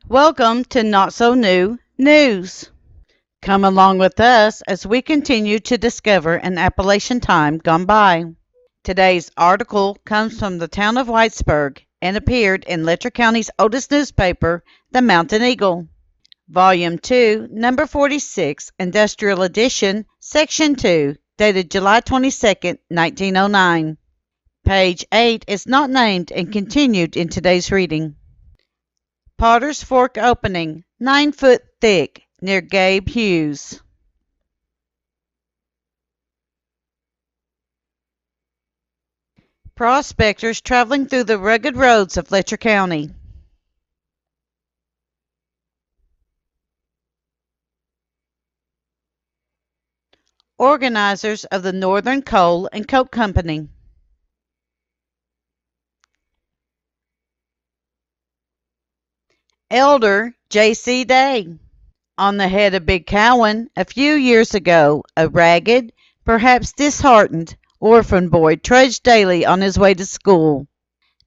Welcome to Not So New News. Come along with us as we continue to discover an Appalachian time gone by. Today's article comes from the town of Whitesburg and appeared in Letcher County's oldest newspaper, the Mountain Eagle. Volume 2, Number 46, Industrial Edition, Section 2, dated July 22, 1909. Page 8 is not named and continued in today's reading. Potter's Fork opening, 9 foot thick, near Gabe Hughes. Prospectors traveling through the rugged roads of Letcher County. Organizers of the Northern Coal and Coke Company. Elder J.C. Day. On the head of Big Cowan, a few years ago, a ragged, perhaps disheartened, orphan boy trudged daily on his way to school.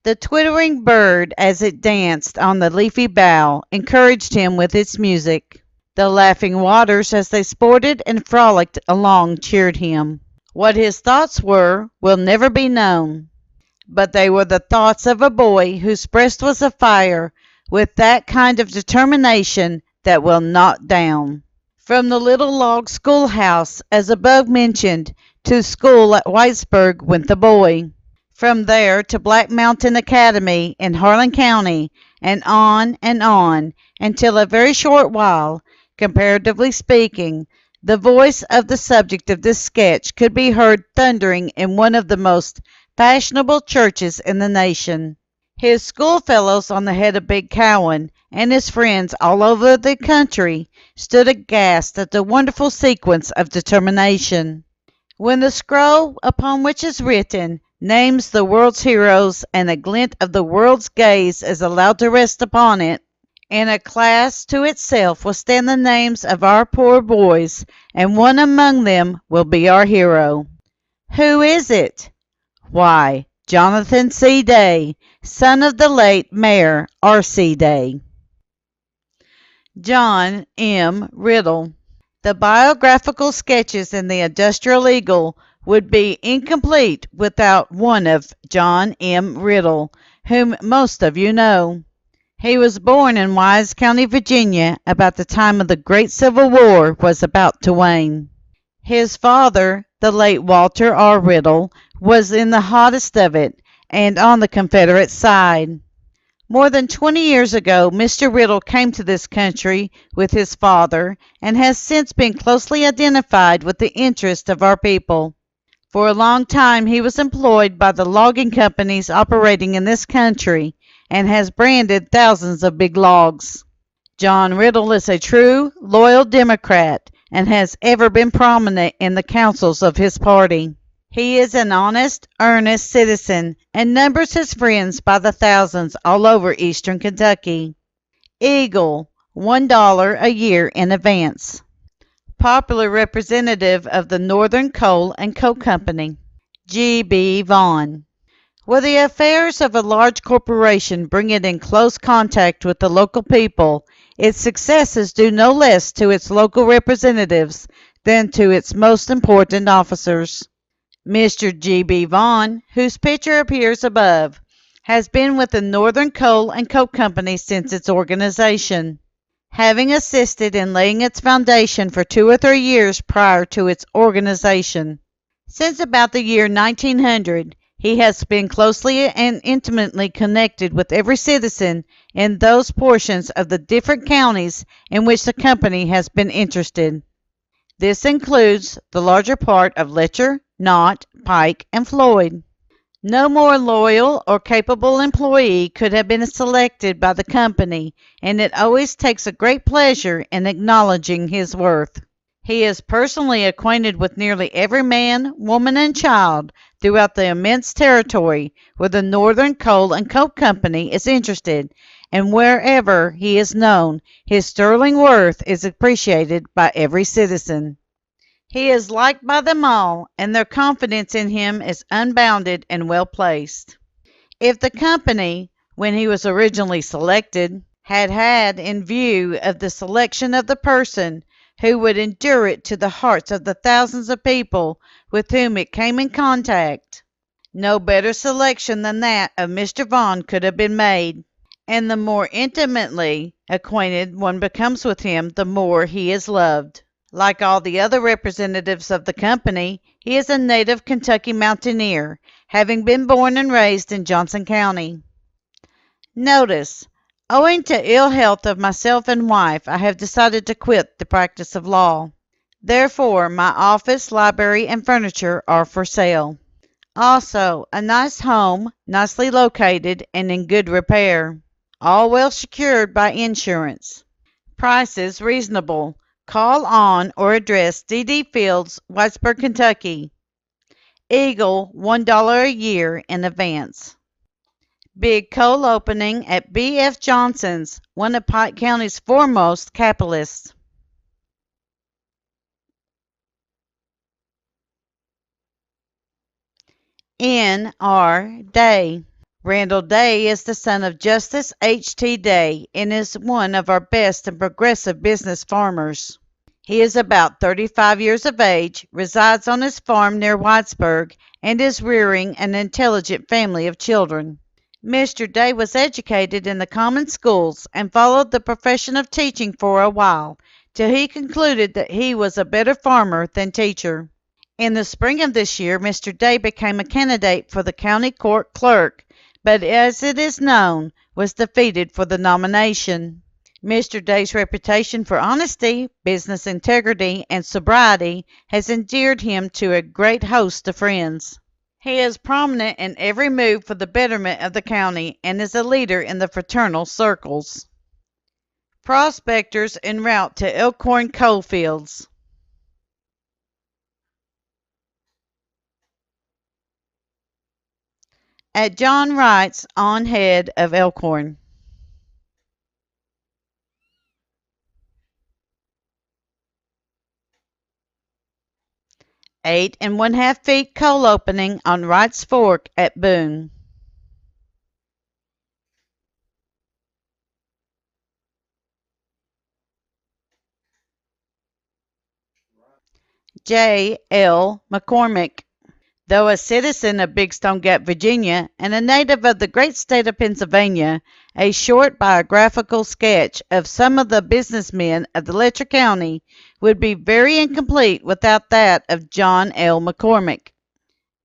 The twittering bird, as it danced on the leafy bough, encouraged him with its music. The laughing waters, as they sported and frolicked along, cheered him. What his thoughts were will never be known, but they were the thoughts of a boy whose breast was afire with that kind of determination that will not down. From the little log schoolhouse, as above mentioned, to school at Whitesburg went the boy. From there to Black Mountain Academy in Harlan County, and on, until a very short while, comparatively speaking, the voice of the subject of this sketch could be heard thundering in one of the most fashionable churches in the nation. His schoolfellows on the head of Big Cowan, and his friends all over the country, stood aghast at the wonderful sequence of determination. When the scroll upon which is written names the world's heroes, and a glint of the world's gaze is allowed to rest upon it, in a class to itself will stand the names of our poor boys, and one among them will be our hero. Who is it? Why, Jonathan C. Day, son of the late Mayor R.C. Day. John M. Riddle. The biographical sketches in the Industrial Eagle would be incomplete without one of John M. Riddle, whom most of you know. He was born in Wise County, Virginia, about the time of the great Civil War was about to wane. His father, the late Walter R. Riddle, was in the hottest of it, and on the Confederate side. More than 20 years ago, Mr. Riddle came to this country with his father, and has since been closely identified with the interests of our people. For a long time he was employed by the logging companies operating in this country, and has branded thousands of big logs. John Riddle is a true, loyal Democrat, and has ever been prominent in the councils of his party. He is an honest, earnest citizen, and numbers his friends by the thousands all over eastern Kentucky. Eagle, $1 a year in advance. Popular representative of the Northern Coal and Coke Company. G.B. Vaughn. Where the affairs of a large corporation bring it in close contact with the local people, its successes due no less to its local representatives than to its most important officers. Mr. G.B. Vaughn, whose picture appears above, has been with the Northern Coal and Coke Company since its organization, having assisted in laying its foundation for 2 or 3 years prior to its organization. Since about the year 1900, he has been closely and intimately connected with every citizen in those portions of the different counties in which the company has been interested. This includes the larger part of Letcher, Knott, Pike, and Floyd. No more loyal or capable employee could have been selected by the company, and it always takes a great pleasure in acknowledging his worth. He is personally acquainted with nearly every man, woman, and child throughout the immense territory where the Northern Coal and Coke Company is interested, and wherever he is known, his sterling worth is appreciated by every citizen. He is liked by them all, and their confidence in him is unbounded and well placed. If the company, when he was originally selected, had in view of the selection of the person who would endure it to the hearts of the thousands of people with whom it came in contact. No better selection than that of Mr. Vaughan could have been made, and the more intimately acquainted one becomes with him, the more he is loved. Like all the other representatives of the company, he is a native Kentucky mountaineer, having been born and raised in Johnson County. Notice, owing to ill health of myself and wife, I have decided to quit the practice of law. Therefore, my office, library, and furniture are for sale. Also, a nice home, nicely located and in good repair. All well secured by insurance. Prices reasonable. Call on or address D.D. Fields, Whitesburg, Kentucky. Eagle, $1 a year in advance. Big coal opening at B.F. Johnson's, one of Pike County's foremost capitalists. N.R. Day. Randall Day is the son of Justice H.T. Day and is one of our best and progressive business farmers. He is about 35 years of age, resides on his farm near Whitesburg, and is rearing an intelligent family of children. Mr. Day was educated in the common schools and followed the profession of teaching for a while, till he concluded that he was a better farmer than teacher. In the spring of this year, Mr. Day became a candidate for the county court clerk, but as it is known, was defeated for the nomination. Mr. Day's reputation for honesty, business integrity, and sobriety has endeared him to a great host of friends. He is prominent in every move for the betterment of the county and is a leader in the fraternal circles. Prospectors en route to Elkhorn coal fields. At John Wright's on head of Elkhorn. 8 1/2 feet coal opening on Wright's Fork at Boone. J. L. McCormick. Though a citizen of Big Stone Gap, Virginia, and a native of the great state of Pennsylvania, a short biographical sketch of some of the businessmen of the Letcher County would be very incomplete without that of John L. McCormick.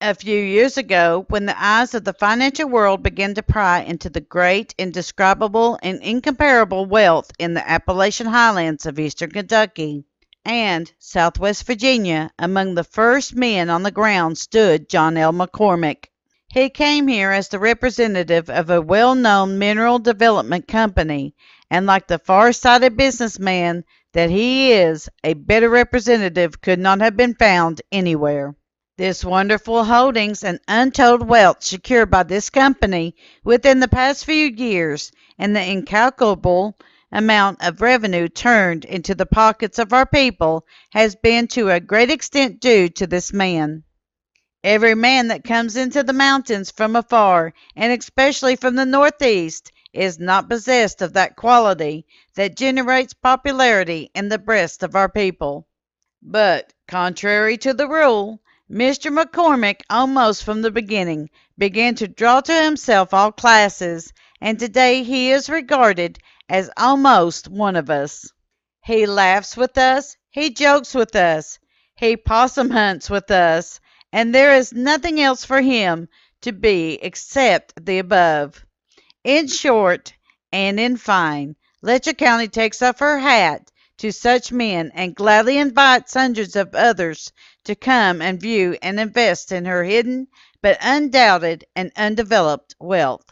A few years ago, when the eyes of the financial world began to pry into the great, indescribable, and incomparable wealth in the Appalachian highlands of eastern Kentucky and southwest Virginia, among the first men on the ground stood John L. McCormick. He came here as the representative of a well-known mineral development company, and like the far-sighted businessman that he is, a better representative could not have been found anywhere. This wonderful holdings and untold wealth secured by this company within the past few years, and the incalculable amount of revenue turned into the pockets of our people, has been to a great extent due to this man. Every man that comes into the mountains from afar, and especially from the northeast, is not possessed of that quality that generates popularity in the breast of our people. But, contrary to the rule, Mr. McCormick, almost from the beginning, began to draw to himself all classes, and today he is regarded as almost one of us. He laughs with us, he jokes with us, he possum hunts with us, and there is nothing else for him to be except the above. In short, and in fine, Letcher County takes off her hat to such men and gladly invites hundreds of others to come and view and invest in her hidden but undoubted and undeveloped wealth.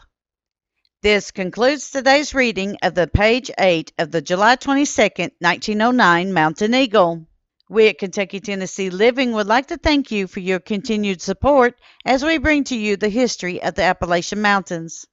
This concludes today's reading of the page 8 of the July 22nd, 1909 Mountain Eagle. We at Kentucky, Tennessee Living would like to thank you for your continued support as we bring to you the history of the Appalachian Mountains.